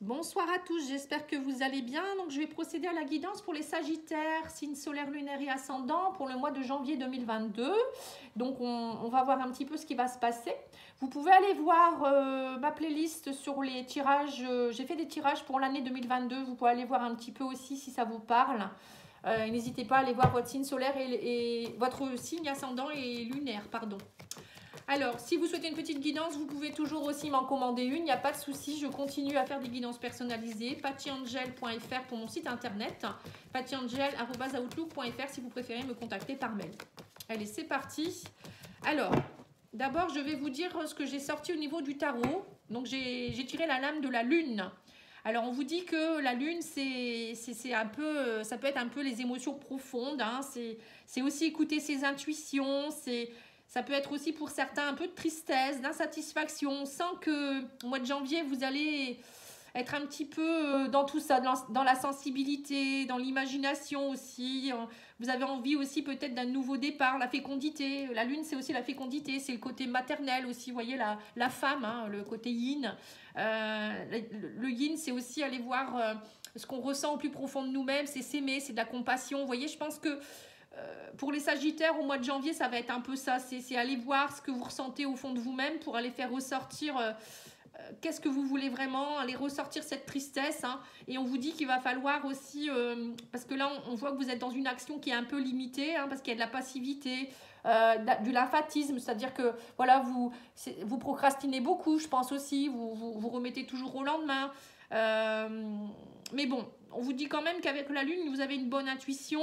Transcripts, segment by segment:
Bonsoir à tous, j'espère que vous allez bien. Donc, je vais procéder à la guidance pour les Sagittaires, signe solaire, lunaire et ascendant pour le mois de janvier 2022. Donc, on va voir un petit peu ce qui va se passer. Vous pouvez aller voir ma playlist sur les tirages. J'ai fait des tirages pour l'année 2022. Vous pouvez aller voir un petit peu aussi si ça vous parle. N'hésitez pas à aller voir votre signe solaire et votre signe ascendant et lunaire, pardon. Alors, si vous souhaitez une petite guidance, vous pouvez toujours aussi m'en commander une, il n'y a pas de souci. Je continue à faire des guidances personnalisées. pattyangel.fr pour mon site internet, pattyangel@outlook.fr si vous préférez me contacter par mail. Allez, c'est parti. Alors, d'abord, je vais vous dire ce que j'ai sorti au niveau du tarot. Donc, j'ai tiré la lame de la lune. Alors, on vous dit que la lune, c'est un peu, ça peut être un peu les émotions profondes. Hein. C'est aussi écouter ses intuitions, ça peut être aussi pour certains un peu de tristesse, d'insatisfaction. On sent que au mois de janvier, vous allez être un petit peu dans tout ça, dans la sensibilité, dans l'imagination aussi. Vous avez envie aussi peut-être d'un nouveau départ, la fécondité. La lune, c'est aussi la fécondité, c'est le côté maternel aussi. Vous voyez, la femme, hein, le côté yin. Le yin, c'est aussi aller voir ce qu'on ressent au plus profond de nous-mêmes, c'est s'aimer, c'est de la compassion. Vous voyez, je pense que pour les Sagittaires, au mois de janvier, ça va être un peu ça. C'est aller voir ce que vous ressentez au fond de vous-même pour aller faire ressortir qu'est-ce que vous voulez vraiment, aller ressortir cette tristesse. Hein. Et on vous dit qu'il va falloir aussi, parce que là, on voit que vous êtes dans une action qui est un peu limitée, hein, parce qu'il y a de la passivité, du lymphatisme, c'est-à-dire que voilà, vous procrastinez beaucoup, je pense aussi, vous remettez toujours au lendemain. Mais bon, on vous dit quand même qu'avec la lune, vous avez une bonne intuition,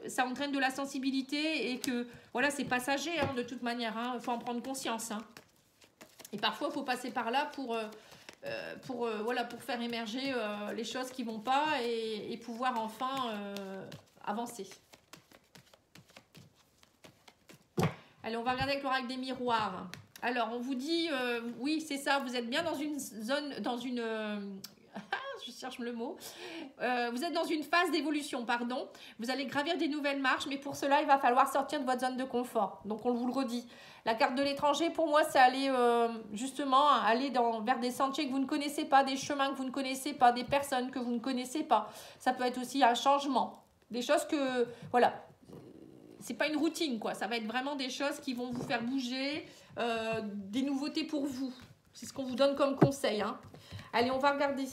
ça entraîne de la sensibilité et que voilà, c'est passager hein, de toute manière, il faut en prendre conscience. Hein. Et parfois, il faut passer par là pour faire émerger les choses qui ne vont pas et pouvoir enfin avancer. Allez, on va regarder avec l'oracle des miroirs. Alors, on vous dit, oui, c'est ça, vous êtes bien dans une zone, je cherche le mot. Vous êtes dans une phase d'évolution, pardon. Vous allez gravir des nouvelles marches, mais pour cela, il va falloir sortir de votre zone de confort. Donc, on vous le redit. La carte de l'étranger, pour moi, c'est aller justement vers des sentiers que vous ne connaissez pas, des chemins que vous ne connaissez pas, des personnes que vous ne connaissez pas. Ça peut être aussi un changement. Des choses que, voilà, c'est pas une routine, quoi. Ça va être vraiment des choses qui vont vous faire bouger, des nouveautés pour vous. C'est ce qu'on vous donne comme conseil. Hein. Allez, on va regarder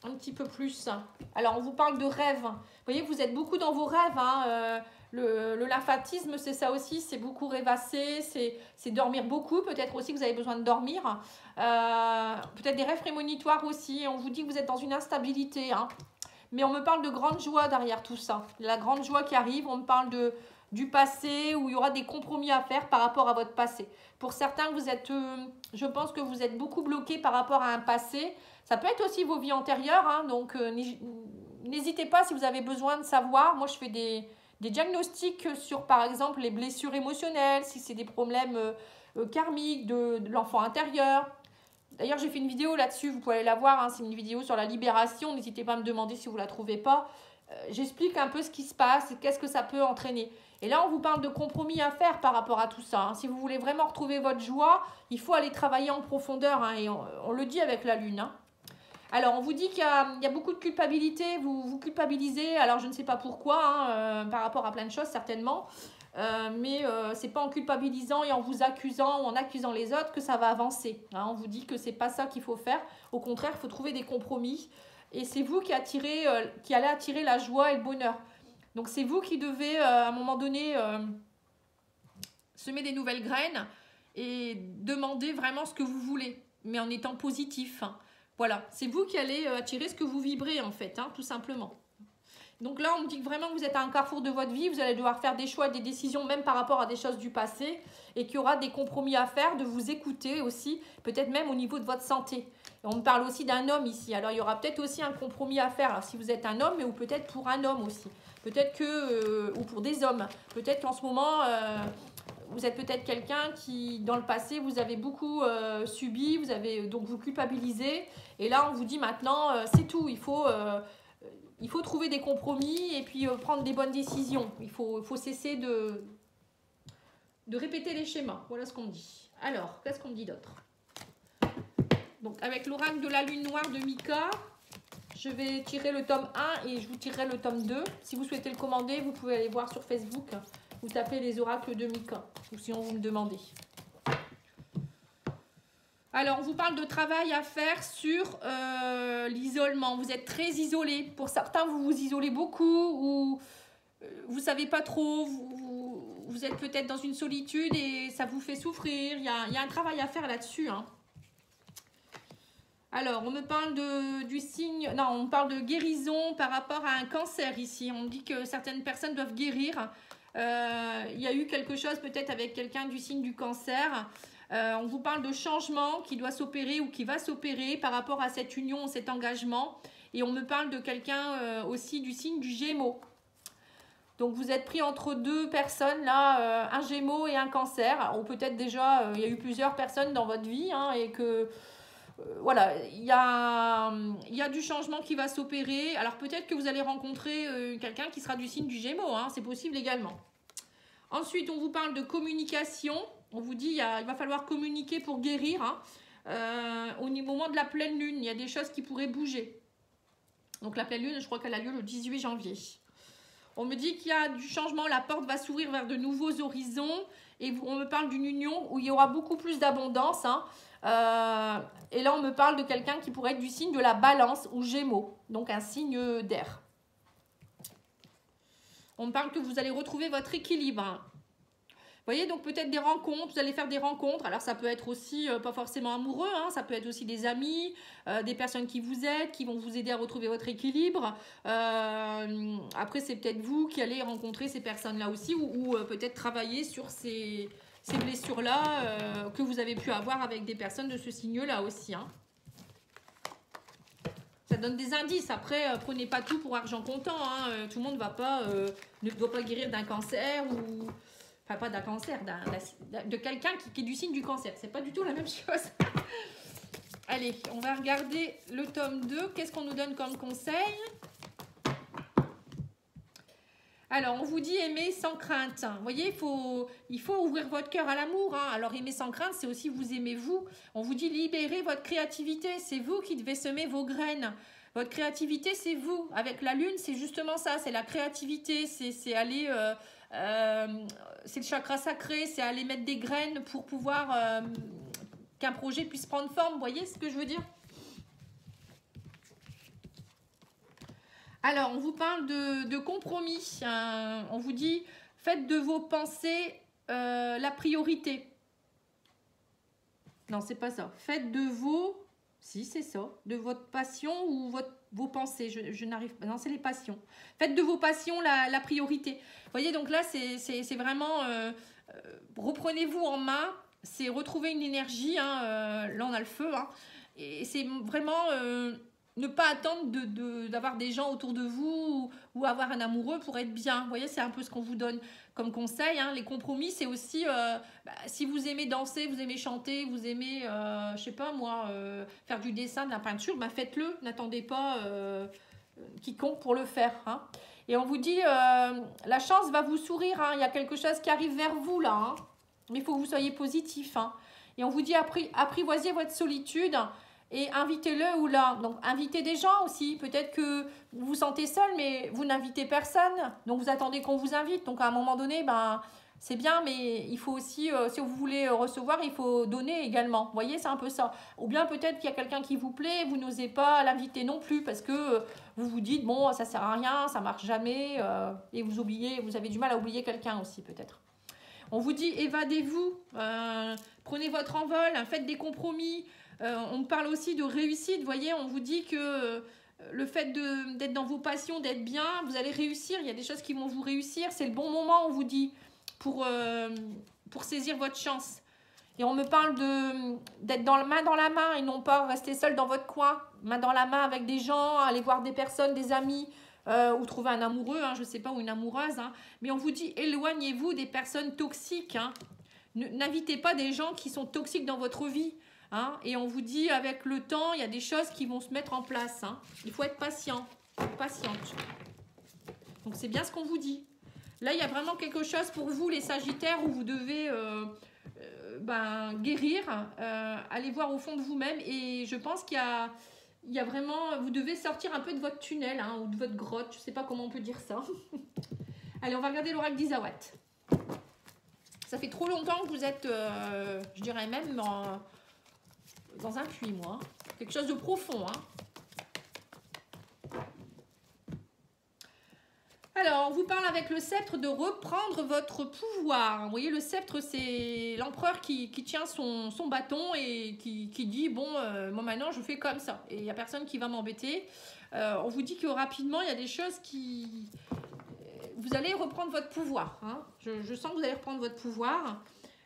un petit peu plus. Alors, on vous parle de rêves. Vous voyez, vous êtes beaucoup dans vos rêves. Hein. Le lymphatisme, c'est ça aussi. C'est beaucoup rêvasser, c'est dormir beaucoup. Peut-être aussi que vous avez besoin de dormir. Peut-être des rêves prémonitoires aussi. On vous dit que vous êtes dans une instabilité. Hein. Mais on me parle de grande joie derrière tout ça. La grande joie qui arrive, on me parle du passé où il y aura des compromis à faire par rapport à votre passé. Pour certains, vous êtes, je pense que vous êtes beaucoup bloqué par rapport à un passé. Ça peut être aussi vos vies antérieures, hein, donc n'hésitez pas si vous avez besoin de savoir. Moi, je fais des diagnostics sur, par exemple, les blessures émotionnelles, si c'est des problèmes karmiques de l'enfant intérieur. D'ailleurs, j'ai fait une vidéo là-dessus, vous pouvez aller la voir, hein, c'est une vidéo sur la libération. N'hésitez pas à me demander si vous ne la trouvez pas. J'explique un peu ce qui se passe et qu'est-ce que ça peut entraîner. Et là, on vous parle de compromis à faire par rapport à tout ça. Hein. Si vous voulez vraiment retrouver votre joie, il faut aller travailler en profondeur. Hein, et on le dit avec la lune. Hein. Alors, on vous dit qu'il y a beaucoup de culpabilité. Vous culpabilisez. Alors, je ne sais pas pourquoi, hein, par rapport à plein de choses, certainement. Mais ce n'est pas en culpabilisant et en vous accusant ou en accusant les autres que ça va avancer. Hein. On vous dit que ce n'est pas ça qu'il faut faire. Au contraire, il faut trouver des compromis. Et c'est vous qui allez attirer la joie et le bonheur. Donc, c'est vous qui devez, à un moment donné, semer des nouvelles graines et demander vraiment ce que vous voulez, mais en étant positif. Hein. Voilà, c'est vous qui allez attirer ce que vous vibrez, en fait, hein, tout simplement. Donc là, on me dit que vraiment, vous êtes à un carrefour de votre vie, vous allez devoir faire des choix, des décisions, même par rapport à des choses du passé, et qu'il y aura des compromis à faire, de vous écouter aussi, peut-être même au niveau de votre santé. Et on me parle aussi d'un homme ici, alors il y aura peut-être aussi un compromis à faire, alors si vous êtes un homme, mais ou peut-être pour un homme aussi, peut-être que, ou pour des hommes, peut-être qu'en ce moment, vous êtes peut-être quelqu'un qui, dans le passé, vous avez beaucoup subi, donc vous culpabilisez, et là, on vous dit maintenant, c'est tout, il faut trouver des compromis et puis prendre des bonnes décisions. Il faut cesser de répéter les schémas. Voilà ce qu'on dit. Alors, qu'est-ce qu'on dit d'autre? Donc, avec l'oracle de la lune noire de Mika, Je vais tirer le tome 1 et je vous tirerai le tome 2. Si vous souhaitez le commander, vous pouvez aller voir sur Facebook. Vous tapez les oracles de Mika. Ou sinon, vous me demandez. Alors, on vous parle de travail à faire sur l'isolement. Vous êtes très isolé. Pour certains, vous vous isolez beaucoup ou vous ne savez pas trop. Vous êtes peut-être dans une solitude et ça vous fait souffrir. Il y a un travail à faire là-dessus. Hein. Alors, on me parle du signe... Non, on parle de guérison par rapport à un cancer ici. On dit que certaines personnes doivent guérir. Il y a eu quelque chose peut-être avec quelqu'un du signe du cancer. On vous parle de changement qui doit s'opérer ou qui va s'opérer par rapport à cette union, cet engagement. Et on me parle de quelqu'un aussi du signe du Gémeaux. Donc vous êtes pris entre deux personnes, là, un Gémeaux et un cancer. Ou peut-être déjà, il y a eu plusieurs personnes dans votre vie hein, et que... voilà, il y a du changement qui va s'opérer. Alors peut-être que vous allez rencontrer quelqu'un qui sera du signe du Gémeaux, hein, c'est possible également. Ensuite, on vous parle de communication. On vous dit il va falloir communiquer pour guérir. Hein. Au moment de la pleine lune, il y a des choses qui pourraient bouger. Donc la pleine lune, je crois qu'elle a lieu le 18 janvier. On me dit qu'il y a du changement, la porte va s'ouvrir vers de nouveaux horizons. Et on me parle d'une union où il y aura beaucoup plus d'abondance. Hein. Et là, on me parle de quelqu'un qui pourrait être du signe de la balance ou Gémeaux, donc un signe d'air. On me parle que vous allez retrouver votre équilibre. Hein. Vous voyez, donc peut-être des rencontres, vous allez faire des rencontres. Alors ça peut être aussi, pas forcément amoureux, hein, ça peut être aussi des amis, des personnes qui vous aident, qui vont vous aider à retrouver votre équilibre. Après, c'est peut-être vous qui allez rencontrer ces personnes-là aussi ou peut-être travailler sur ces blessures-là que vous avez pu avoir avec des personnes de ce signe-là aussi. Hein. Ça donne des indices. Après, prenez pas tout pour argent comptant. Hein. Tout le monde ne doit pas guérir d'un cancer ou... Enfin, pas d'un cancer, de quelqu'un qui est du signe du cancer. C'est pas du tout la même chose. Allez, on va regarder le tome 2. Qu'est-ce qu'on nous donne comme conseil? Alors, on vous dit aimer sans crainte. Vous voyez, il faut ouvrir votre cœur à l'amour. Hein. Alors, aimer sans crainte, c'est aussi vous aimer vous. On vous dit libérer votre créativité. C'est vous qui devez semer vos graines. Votre créativité, c'est vous. Avec la lune, c'est justement ça. C'est la créativité. C'est aller... c'est le chakra sacré. C'est aller mettre des graines pour pouvoir... qu'un projet puisse prendre forme. Vous voyez ce que je veux dire? Alors, on vous parle de compromis. On vous dit, faites de vos pensées la priorité. Non, c'est pas ça. Faites de vos... Si, c'est ça. De votre passion ou vos pensées. Je n'arrive pas... Non, c'est les passions. Faites de vos passions la priorité. Vous voyez, donc là, c'est vraiment... reprenez-vous en main. C'est retrouver une énergie. Hein, là, on a le feu. Hein, et c'est vraiment... ne pas attendre d'avoir des gens autour de vous ou avoir un amoureux pour être bien. Vous voyez, c'est un peu ce qu'on vous donne comme conseil. Hein. Les compromis, c'est aussi, si vous aimez danser, vous aimez chanter, vous aimez, je sais pas moi, faire du dessin, de la peinture, faites-le. N'attendez pas quiconque pour le faire. Hein. Et on vous dit, la chance va vous sourire. Hein. Il y a quelque chose qui arrive vers vous là. Hein. Mais il faut que vous soyez positif. Hein. Et on vous dit, apprivoisez votre solitude. Et invitez-le ou là. Donc, invitez des gens aussi. Peut-être que vous vous sentez seul, mais vous n'invitez personne. Donc, vous attendez qu'on vous invite. Donc, à un moment donné, c'est bien, mais il faut aussi, si vous voulez recevoir, il faut donner également. Vous voyez, c'est un peu ça. Ou bien peut-être qu'il y a quelqu'un qui vous plaît, vous n'osez pas l'inviter non plus parce que vous vous dites, bon, ça sert à rien, ça marche jamais. Et vous avez du mal à oublier quelqu'un aussi, peut-être. On vous dit, évadez-vous, prenez votre envol, faites des compromis. On parle aussi de réussite, vous voyez, on vous dit que le fait d'être dans vos passions, d'être bien, vous allez réussir, il y a des choses qui vont vous réussir, c'est le bon moment, on vous dit, pour saisir votre chance. Et on me parle d'être main dans la main et non pas rester seul dans votre coin, main dans la main avec des gens, aller voir des personnes, des amis, ou trouver un amoureux, hein, je ne sais pas, ou une amoureuse, hein. Mais on vous dit, éloignez-vous des personnes toxiques, hein. N'invitez pas des gens qui sont toxiques dans votre vie. Hein, et on vous dit, avec le temps, il y a des choses qui vont se mettre en place. Hein. Il faut être patient, patiente. Donc, c'est bien ce qu'on vous dit. Là, il y a vraiment quelque chose pour vous, les Sagittaires, où vous devez guérir, aller voir au fond de vous-même. Et je pense qu'il y a il y a vraiment, vous devez sortir un peu de votre tunnel ou de votre grotte, je ne sais pas comment on peut dire ça. Allez, on va regarder l'oracle d'Isawat. Ça fait trop longtemps que vous êtes, je dirais même, dans un puits, moi. Quelque chose de profond. Alors, on vous parle avec le sceptre de reprendre votre pouvoir. Vous voyez, le sceptre, c'est l'empereur qui tient son bâton et qui dit, bon, moi maintenant, je fais comme ça. Et il n'y a personne qui va m'embêter. On vous dit que rapidement, il y a des choses qui... Vous allez reprendre votre pouvoir. Je sens que vous allez reprendre votre pouvoir.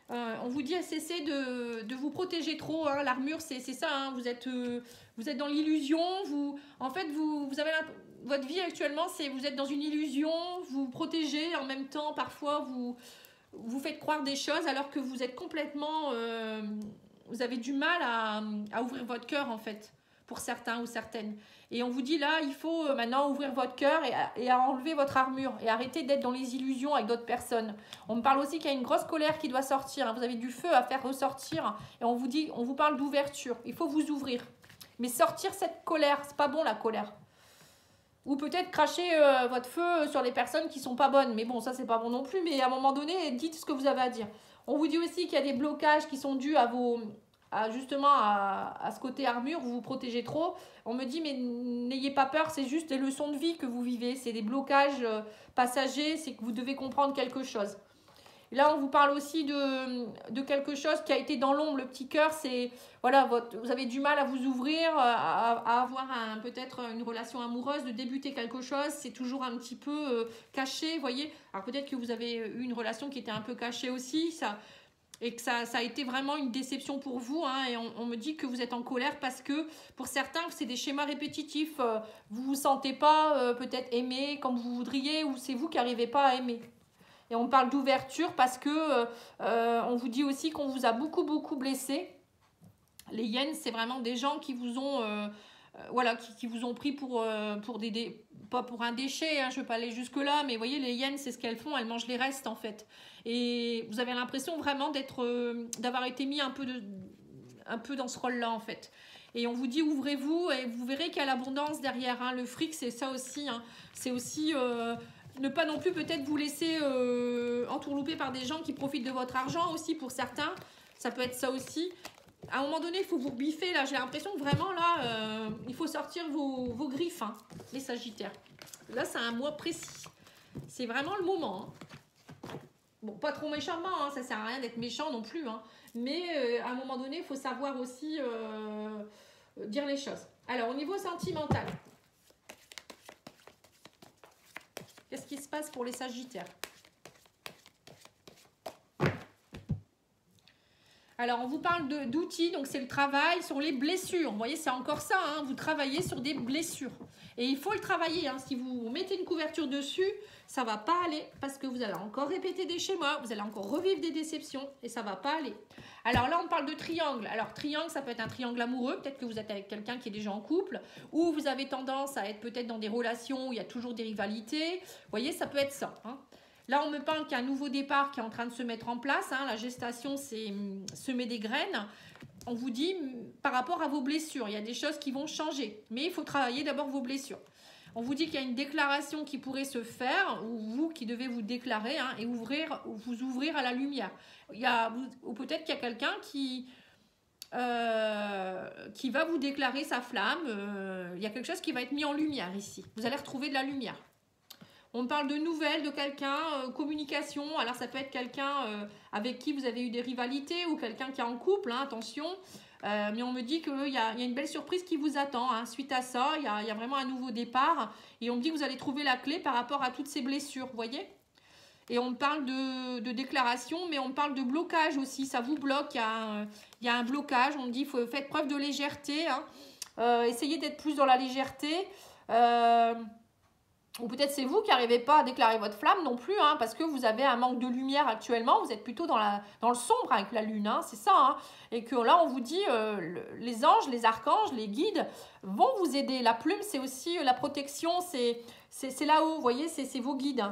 On vous dit à cesser de vous protéger trop. L'armure, c'est ça. Vous êtes dans l'illusion. En fait, vous avez votre vie actuellement, vous êtes dans une illusion. Vous protégez. En même temps, parfois, vous faites croire des choses alors que vous êtes complètement... vous avez du mal à ouvrir votre cœur, en fait, pour certains ou certaines. Et on vous dit là, il faut maintenant ouvrir votre cœur et à enlever votre armure et arrêter d'être dans les illusions avec d'autres personnes. On me parle aussi qu'il y a une grosse colère qui doit sortir. Vous avez du feu à faire ressortir et on vous parle d'ouverture. Il faut vous ouvrir. Mais sortir cette colère, c'est pas bon la colère. Ou peut-être cracher votre feu sur les personnes qui sont pas bonnes. Mais bon, ça c'est pas bon non plus. Mais à un moment donné, dites ce que vous avez à dire. On vous dit aussi qu'il y a des blocages qui sont dus à justement à ce côté armure, vous vous protégez trop. On me dit mais n'ayez pas peur, c'est juste des leçons de vie que vous vivez, c'est des blocages passagers, c'est que vous devez comprendre quelque chose. Et là on vous parle aussi de quelque chose qui a été dans l'ombre, le petit cœur, c'est voilà, vous avez du mal à vous ouvrir, à avoir peut-être une relation amoureuse, de débuter quelque chose, c'est toujours un petit peu caché, vous voyez. Alors peut-être que vous avez eu une relation qui était un peu cachée aussi, et que ça a été vraiment une déception pour vous. Et on me dit que vous êtes en colère parce que pour certains, c'est des schémas répétitifs. Vous ne vous sentez pas peut-être aimé comme vous voudriez ou c'est vous qui n'arrivez pas à aimer. Et on parle d'ouverture parce que on vous dit aussi qu'on vous a beaucoup, beaucoup blessé. Les hyènes, c'est vraiment des gens qui vous ont... qui vous ont pris pour pas pour un déchet, je ne veux pas aller jusque-là, mais vous voyez, les hyènes, c'est ce qu'elles font, elles mangent les restes, en fait. Et vous avez l'impression vraiment d'avoir été mis un peu dans ce rôle-là, en fait. Et on vous dit, ouvrez-vous, et vous verrez qu'il y a l'abondance derrière. Le fric, c'est ça aussi. C'est aussi ne pas non plus peut-être vous laisser entourlouper par des gens qui profitent de votre argent aussi, pour certains. Ça peut être ça aussi. À un moment donné, il faut vous rebiffer. Là, j'ai l'impression que vraiment, là, il faut sortir vos griffes, les Sagittaires. Là, c'est un mois précis. C'est vraiment le moment. Bon, pas trop méchamment, ça sert à rien d'être méchant non plus. Mais à un moment donné, il faut savoir aussi dire les choses. Alors, au niveau sentimental, qu'est-ce qui se passe pour les Sagittaires ? Alors, on vous parle d'outils, donc c'est le travail sur les blessures. Vous voyez, c'est encore ça, vous travaillez sur des blessures. Et il faut le travailler. Si vous mettez une couverture dessus, ça ne va pas aller parce que vous allez encore répéter des schémas, vous allez encore revivre des déceptions et ça ne va pas aller. Alors là, on parle de triangle. Alors, triangle, ça peut être un triangle amoureux. Peut-être que vous êtes avec quelqu'un qui est déjà en couple ou vous avez tendance à être peut-être dans des relations où il y a toujours des rivalités. Vous voyez, ça peut être ça. Là, on me parle qu'il y a un nouveau départ qui est en train de se mettre en place. La gestation, c'est semer des graines. On vous dit, par rapport à vos blessures, il y a des choses qui vont changer. Mais il faut travailler d'abord vos blessures. On vous dit qu'il y a une déclaration qui pourrait se faire, ou vous qui devez vous déclarer et vous ouvrir à la lumière. Ou peut-être qu'il y a quelqu'un qui va vous déclarer sa flamme. Il y a quelque chose qui va être mis en lumière ici. Vous allez retrouver de la lumière. On parle de nouvelles de quelqu'un, communication. Alors, ça peut être quelqu'un avec qui vous avez eu des rivalités ou quelqu'un qui est en couple, attention. Mais on me dit qu'il y a une belle surprise qui vous attend. Suite à ça, il y a vraiment un nouveau départ. Et on me dit que vous allez trouver la clé par rapport à toutes ces blessures, vous voyez. Et on me parle de déclaration, mais on me parle de blocage aussi. Ça vous bloque, il y a un blocage. On me dit qu'il faut faire preuve de légèreté. Essayez d'être plus dans la légèreté. Ou peut-être c'est vous qui n'arrivez pas à déclarer votre flamme non plus, parce que vous avez un manque de lumière actuellement, vous êtes plutôt dans le sombre avec la lune, c'est ça. Et que là, on vous dit, les anges, les archanges, les guides vont vous aider. La plume, c'est aussi la protection, c'est là-haut, vous voyez, c'est vos guides.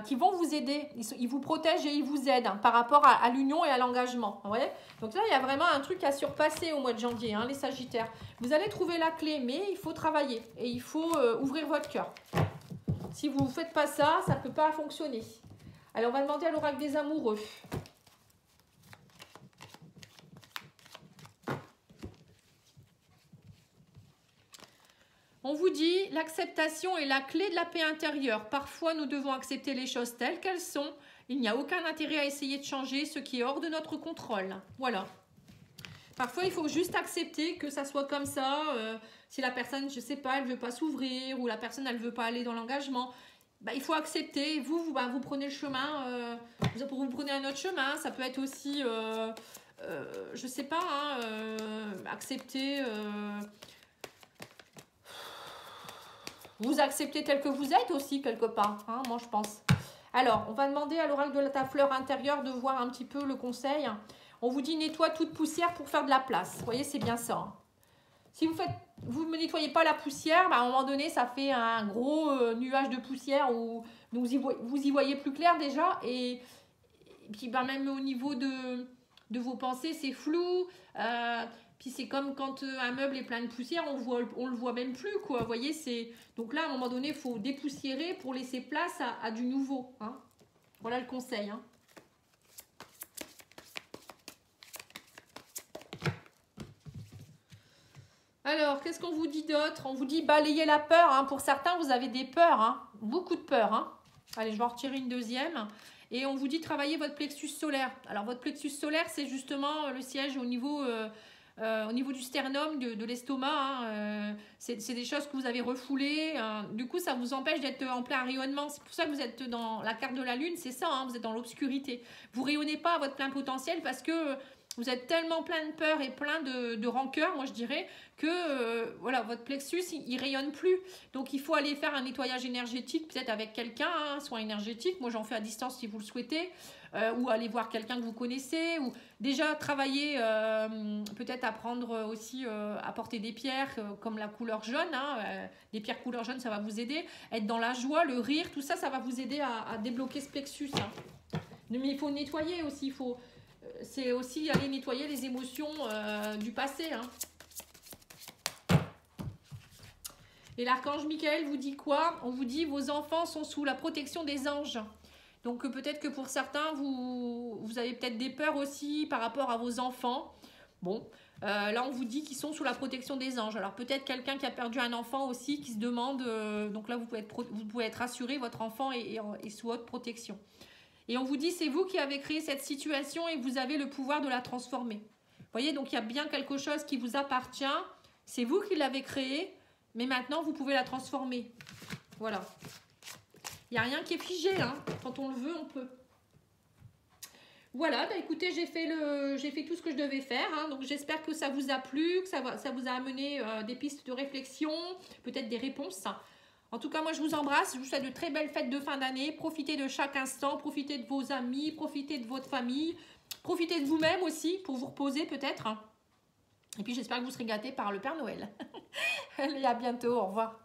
qui vont vous aider. Ils vous protègent et ils vous aident hein, par rapport à l'union et à l'engagement. Ouais. Donc là, il y a vraiment un truc à surpasser au mois de janvier, hein, les Sagittaires. Vous allez trouver la clé, mais il faut travailler et il faut ouvrir votre cœur. Si vous ne faites pas ça, ça ne peut pas fonctionner. Alors, on va demander à l'oracle des amoureux. On vous dit, l'acceptation est la clé de la paix intérieure. Parfois, nous devons accepter les choses telles qu'elles sont. Il n'y a aucun intérêt à essayer de changer ce qui est hors de notre contrôle. Voilà. Parfois, il faut juste accepter que ça soit comme ça. Si la personne, je ne sais pas, elle ne veut pas s'ouvrir ou la personne, elle ne veut pas aller dans l'engagement, bah, il faut accepter. Vous prenez le chemin, vous prenez un autre chemin. Ça peut être aussi, je ne sais pas, hein, accepter... vous acceptez tel que vous êtes aussi, quelque part, hein, moi je pense. Alors, on va demander à l'oracle de ta fleur intérieure de voir un petit peu le conseil. On vous dit nettoie toute poussière pour faire de la place. Vous voyez, c'est bien ça. Hein. Si vous ne nettoyez pas la poussière, bah, à un moment donné, ça fait un gros nuage de poussière où vous y voyez plus clair déjà. Et puis, bah, même au niveau de vos pensées, c'est flou. Puis c'est comme quand un meuble est plein de poussière, on le voit même plus, quoi. Vous voyez, donc là, à un moment donné, il faut dépoussiérer pour laisser place à du nouveau. Hein. Voilà le conseil. Hein. Alors, qu'est-ce qu'on vous dit d'autre? On vous dit balayer la peur. Hein. Pour certains, vous avez des peurs. Hein. Beaucoup de peurs. Hein. Allez, je vais en retirer une deuxième. Et on vous dit travailler votre plexus solaire. Alors, votre plexus solaire, c'est justement le siège au niveau du sternum, de l'estomac. Hein, c'est des choses que vous avez refoulées. Du coup, ça vous empêche d'être en plein rayonnement. C'est pour ça que vous êtes dans la carte de la lune. C'est ça, hein, vous êtes dans l'obscurité. Vous ne rayonnez pas à votre plein potentiel parce que vous êtes tellement plein de peur et plein de rancœur, moi je dirais, que voilà, votre plexus, il rayonne plus. Donc, il faut aller faire un nettoyage énergétique, peut-être avec quelqu'un, hein, soin énergétique. Moi, j'en fais à distance si vous le souhaitez. Ou aller voir quelqu'un que vous connaissez. Ou déjà travailler, peut-être apprendre aussi à porter des pierres comme la couleur jaune. Hein, des pierres couleur jaune, ça va vous aider. Être dans la joie, le rire, tout ça, ça va vous aider à débloquer ce plexus. Hein. Mais il faut nettoyer aussi, c'est aussi aller nettoyer les émotions du passé. Hein. Et l'archange Michael vous dit quoi? On vous dit vos enfants sont sous la protection des anges. Donc peut-être que pour certains, vous avez peut-être des peurs aussi par rapport à vos enfants. Bon, là on vous dit qu'ils sont sous la protection des anges. Alors peut-être quelqu'un qui a perdu un enfant aussi qui se demande, donc là vous pouvez être rassuré, votre enfant est sous votre protection. Et on vous dit, c'est vous qui avez créé cette situation et vous avez le pouvoir de la transformer. Vous voyez, donc il y a bien quelque chose qui vous appartient. C'est vous qui l'avez créé, mais maintenant, vous pouvez la transformer. Voilà. Il n'y a rien qui est figé. Hein. Quand on le veut, on peut. Voilà, bah écoutez, j'ai fait tout ce que je devais faire. Hein. Donc j'espère que ça vous a plu, que ça vous a amené des pistes de réflexion, peut-être des réponses. En tout cas, moi, je vous embrasse. Je vous souhaite de très belles fêtes de fin d'année. Profitez de chaque instant. Profitez de vos amis. Profitez de votre famille. Profitez de vous-même aussi pour vous reposer peut-être. Et puis, j'espère que vous serez gâtés par le Père Noël. Allez, à bientôt. Au revoir.